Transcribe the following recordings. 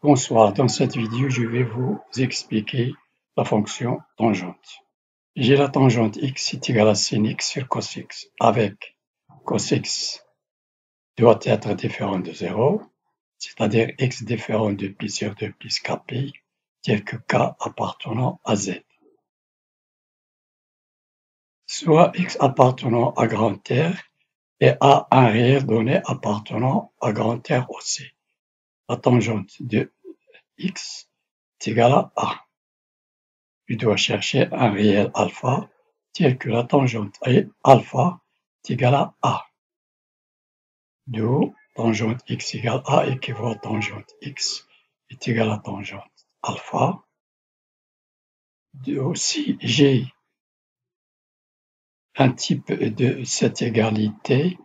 Bonsoir, dans cette vidéo, je vais vous expliquer la fonction tangente. J'ai la tangente x est égale à sin x sur cos x, avec cos x doit être différent de 0, c'est-à-dire x différent de pi sur 2 plus kpi, tel que k appartenant à z. Soit x appartenant à grand R et à un réel donné appartenant à grand R aussi. La tangente de x est égale à A. Je dois chercher un réel alpha tel que la tangente alpha est égale à A. D'où tangente x égale A équivaut à tangente x est égale à tangente alpha. D'où si j'ai un type de cette égalité,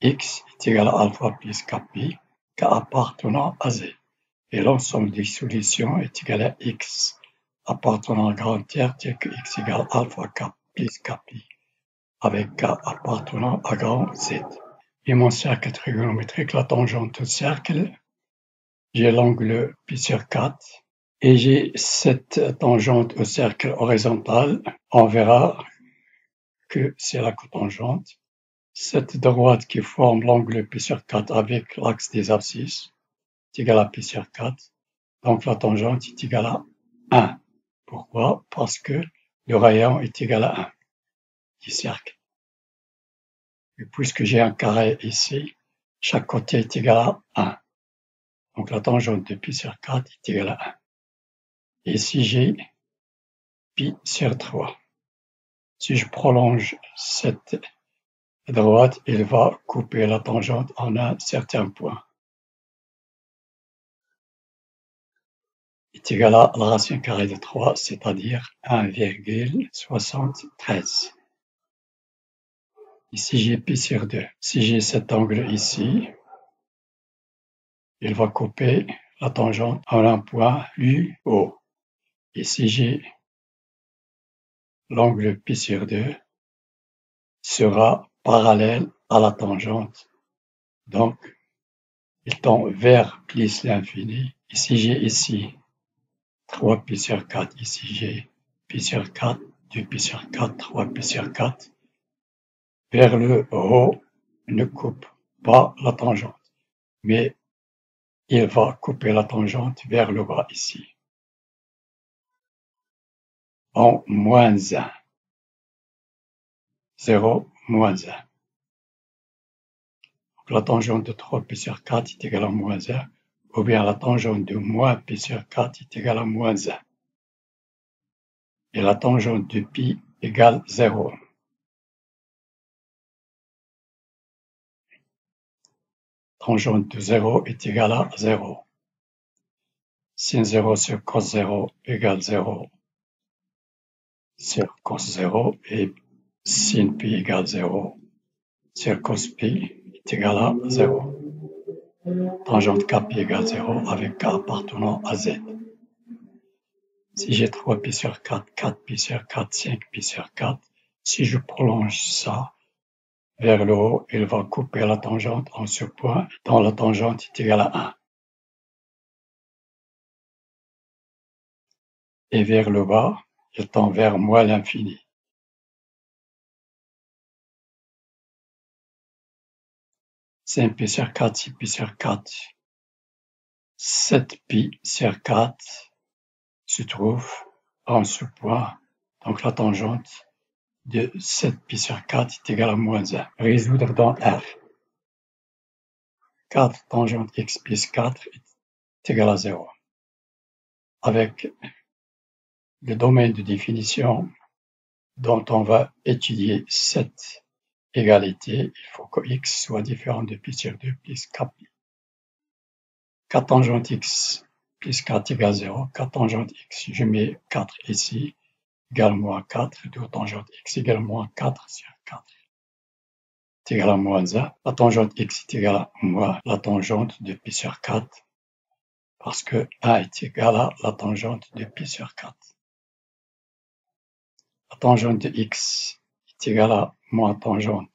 x est égal à alpha plus kpi, k appartenant à z. Et l'ensemble des solutions est égal à x appartenant à grand R tel que x égale alpha k plus kpi, avec k appartenant à grand Z. Et mon cercle trigonométrique, la tangente au cercle, j'ai l'angle pi sur 4, et j'ai cette tangente au cercle horizontal. On verra que c'est la cotangente. Cette droite qui forme l'angle pi sur 4 avec l'axe des abscisses est égale à pi sur 4. Donc la tangente est égale à 1. Pourquoi? Parce que le rayon est égal à 1 du cercle. Et puisque j'ai un carré ici, chaque côté est égal à 1. Donc la tangente de pi sur 4 est égale à 1. Et ici j'ai pi sur 3. Si je prolonge cette droite, il va couper la tangente en un certain point. Est égal à la racine carrée de 3, c'est-à-dire 1,73. Ici j'ai pi sur 2. Si j'ai cet angle ici, il va couper la tangente en un point plus haut. Et si j'ai l'angle pi sur 2 sera parallèle à la tangente. Donc, il tend vers plus l'infini. Ici, j'ai ici 3 pi sur 4. Ici, j'ai pi sur 4, 2 pi sur 4, 3 pi sur 4. Vers le haut ne coupe pas la tangente, mais il va couper la tangente vers le bas ici. En moins 1. 0, moins 1. Donc, la tangente de 3 pi sur 4 est égale à moins 1, ou bien la tangente de moins pi sur 4 est égale à moins 1. Et la tangente de pi égale 0. Tangente de 0 est égale à 0. Sin 0 sur cos 0 égale 0 sur cos 0 et sin pi égale 0 sur cos pi est égal à 0. Tangente kpi égale 0 avec k appartenant à z. Si j'ai 3 pi sur 4, 4 pi sur 4, 5 pi sur 4, si je prolonge ça vers le haut, il va couper la tangente en ce point dont la tangente est égale à 1. Et vers le bas, il tend vers moins l'infini. Cinq pi sur 4, 6 pi sur 4, 7 pi sur 4 se trouve en ce point. Donc la tangente de 7 pi sur 4 est égale à moins 1. Résoudre dans R. 4 tangente x plus 4 est égal à 0. Avec le domaine de définition dont on va étudier cette égalité, il faut que x soit différent de pi sur 2 plus kpi. 4 tangente x plus 4 égale 0. 4 tangente x, je mets 4 ici, égale moins 4. 2 tangente x égale moins 4 sur 4. C'est égal à moins 1. La tangente x est égale à moins la tangente de pi sur 4. Parce que 1 est égal à la tangente de pi sur 4. La tangente de x est égale à moins tangente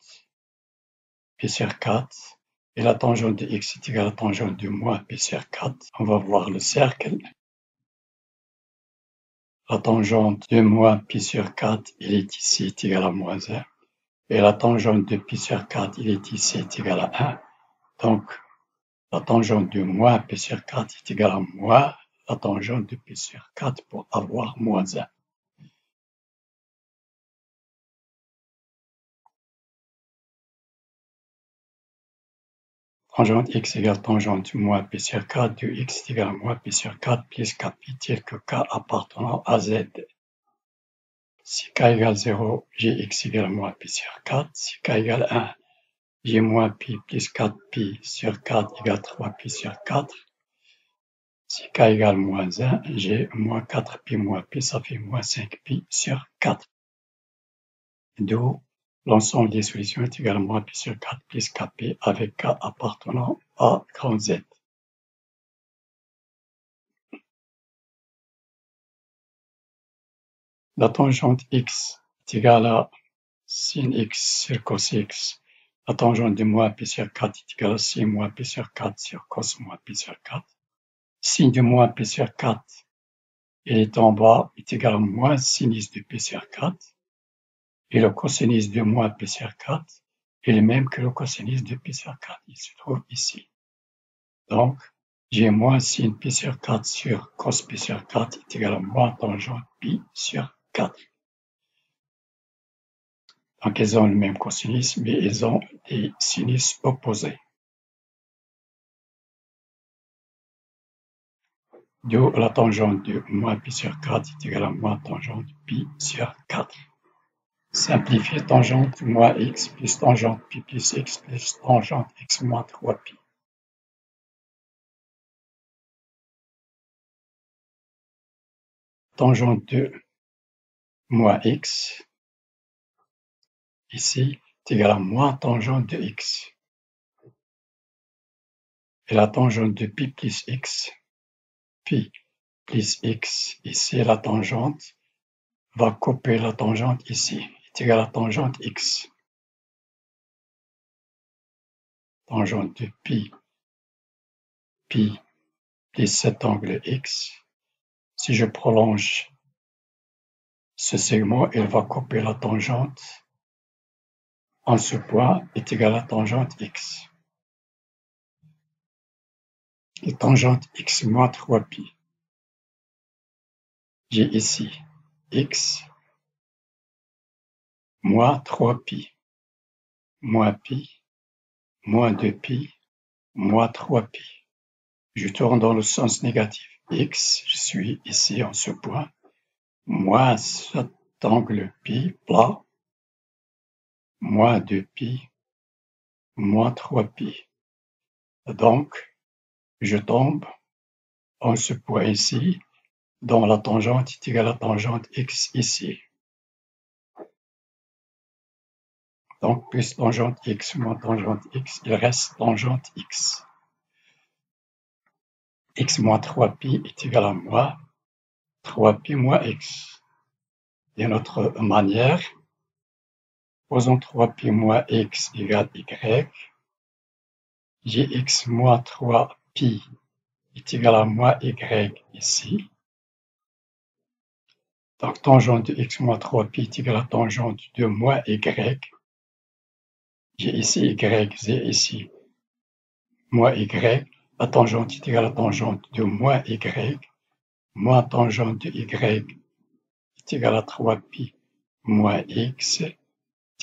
pi sur 4. et la tangente de x est égale à la tangente de moins pi sur 4. On va voir le cercle. La tangente de moins pi sur 4, il est ici, est égale à moins 1. Et la tangente de pi sur 4, il est ici, est égale à 1. Donc, la tangente de moins pi sur 4 est égale à moins la tangente de pi sur 4 pour avoir moins 1. Tangente x égale tangente moins pi sur 4 de x est égal à moins pi sur 4 plus k pi tel que k appartenant à z. Si k égale 0, gx égale moins pi sur 4. Si k égale 1, g moins pi plus 4 pi sur 4 égale 3 pi sur 4. Si k égale moins 1, g moins 4 pi moins pi, ça fait moins 5 pi sur 4. D'où l'ensemble des solutions est égal à moins pi sur 4 plus kp avec k appartenant à grand Z. La tangente x est égale à sin x sur cos x. La tangente de moins pi sur 4 est égale à sin moins pi sur 4 sur cos moins pi sur 4. Sin de moins pi sur 4, il est en bas, est égal à moins sinus de pi sur 4. Et le cosinus de moins pi sur 4 est le même que le cosinus de pi sur 4. Il se trouve ici. Donc, j'ai moins sin pi sur 4 sur cos pi sur 4 est égal à moins tangente pi sur 4. Donc, ils ont le même cosinus, mais ils ont des sinus opposés. D'où la tangente de moins pi sur 4 est égale à moins tangente pi sur 4. Simplifier tangente moins x plus tangente pi plus x plus tangente x moins 3pi. Tangente de moins x, ici, est égal à moins tangente de x. Et la tangente de pi plus x, ici, la tangente va couper la tangente ici, est égal à la tangente x. Tangente de pi plus cet angle x. Si je prolonge ce segment, il va couper la tangente en ce point est égal à la tangente x. Et tangente x moins 3pi. J'ai ici x moins 3pi, moins pi, moins 2pi, moins 3pi. Je tourne dans le sens négatif. X, je suis ici en ce point, moins cet angle pi plat, moins 2pi, moins 3pi. Donc, je tombe en ce point ici, dont la tangente est égale à la tangente x ici. Donc, plus tangente x moins tangente x, il reste tangente x. X moins 3pi est égal à moins 3pi moins x. D'une autre manière, posons 3pi moins x égale y. Gx moins 3pi est égal à moins y ici. Donc, tangente de x moins 3pi est égal à tangente de moins y. J'ai ici y, j'ai ici moins y. La tangente est égale à tangente de moins y, moins tangente de y est égal à 3pi moins x est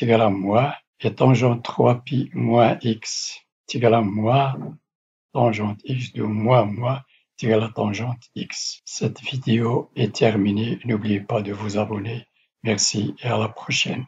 égal à moins, et tangente 3pi moins x est égal à moins tangente x de moins est égal à tangente x. Cette vidéo est terminée. N'oubliez pas de vous abonner. Merci et à la prochaine.